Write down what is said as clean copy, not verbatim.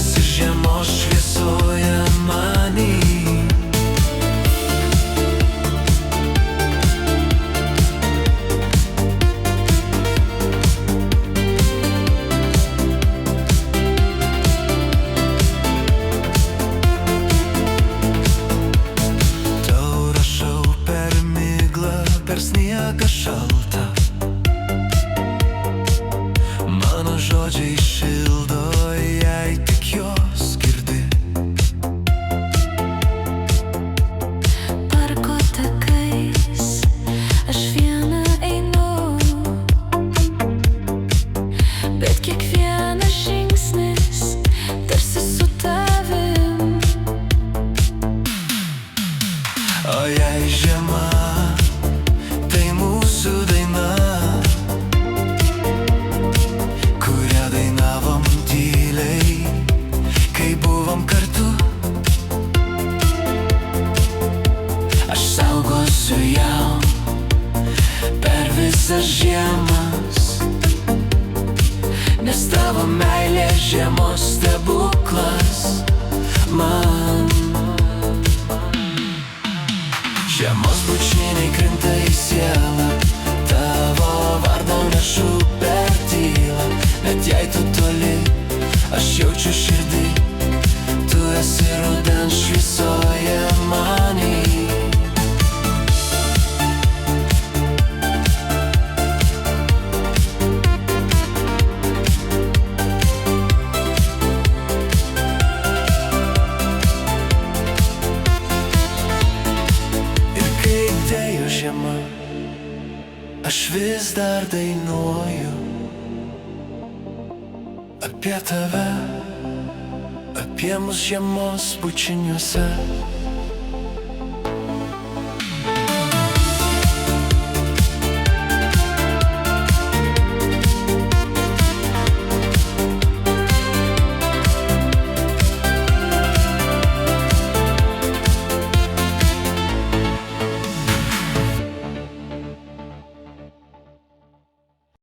esi žiemos šviesoje many. Tau rašau per miglą, per sniegą šaltą. Mano žodžiai šildo, jei tik jos girdi. Parko takais aš viena einu, bet kiekvienas žingsnis tarsi su tavim. O jei žiema, tai mūsų daina, kurią dainavom tyliai, kai buvom kartu. Aš saugosiu ją per visas žiemas, nes tavo meilė žiemos stebuklas man. Žiemos bučiniai krinta į sielą, tavo vardą nešu per tylą. Net jei tu toli, aš jaučiu širdį, tu esi rudens šviesoje many. Ir kai atėjo žiema, aš vis dar dainuoju apie tave, apie mus žiemos bučiniuose.